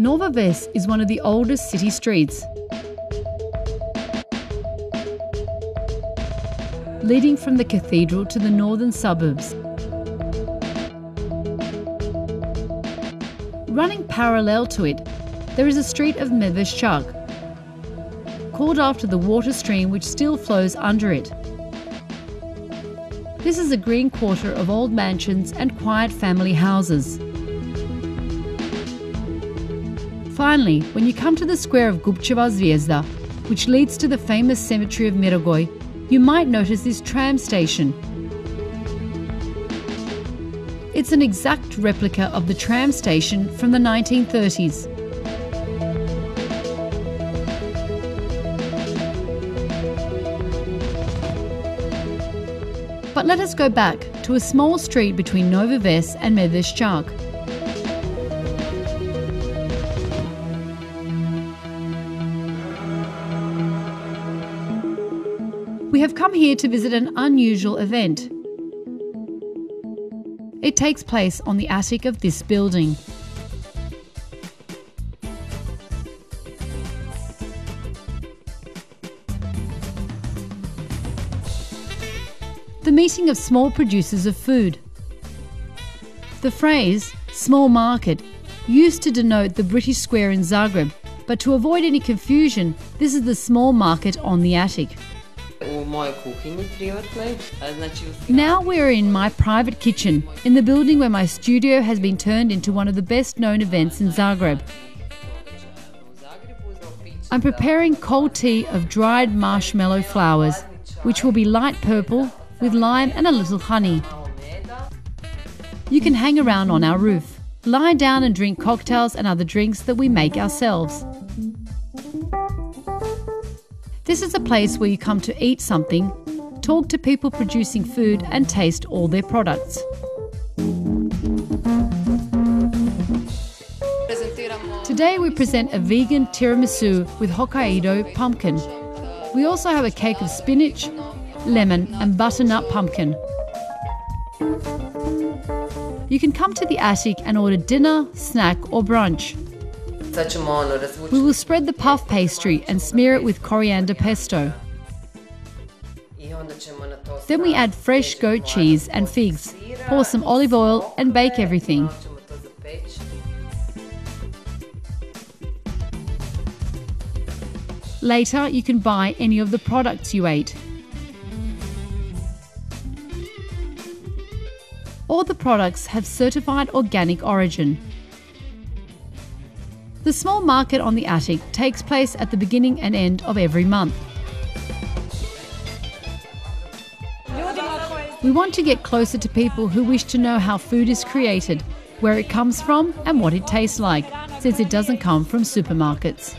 Nova Ves is one of the oldest city streets, leading from the cathedral to the northern suburbs. Running parallel to it, there is a street of Medveščak, called after the water stream which still flows under it. This is a green quarter of old mansions and quiet family houses. Finally, when you come to the square of Gubčeva Zvijezda, which leads to the famous cemetery of Mirogoj, you might notice this tram station. It's an exact replica of the tram station from the 1930s. But let us go back to a small street between Nova Ves and Medveščak. We have come here to visit an unusual event. It takes place on the attic of this building. The meeting of small producers of food. The phrase small market used to denote the British Square in Zagreb, but to avoid any confusion, this is the small market on the attic. Now we are in my private kitchen, in the building where my studio has been turned into one of the best known events in Zagreb. I'm preparing cold tea of dried marshmallow flowers, which will be light purple with lime and a little honey. You can hang around on our roof, lie down and drink cocktails and other drinks that we make ourselves. This is a place where you come to eat something, talk to people producing food and taste all their products. Today we present a vegan tiramisu with Hokkaido pumpkin. We also have a cake of spinach, lemon and butternut pumpkin. You can come to the attic and order dinner, snack or brunch. We will spread the puff pastry and smear it with coriander pesto. Then we add fresh goat cheese and figs, pour some olive oil and bake everything. Later, you can buy any of the products you ate. All the products have certified organic origin. The small market on the attic takes place at the beginning and end of every month. We want to get closer to people who wish to know how food is created, where it comes from and what it tastes like, since it doesn't come from supermarkets.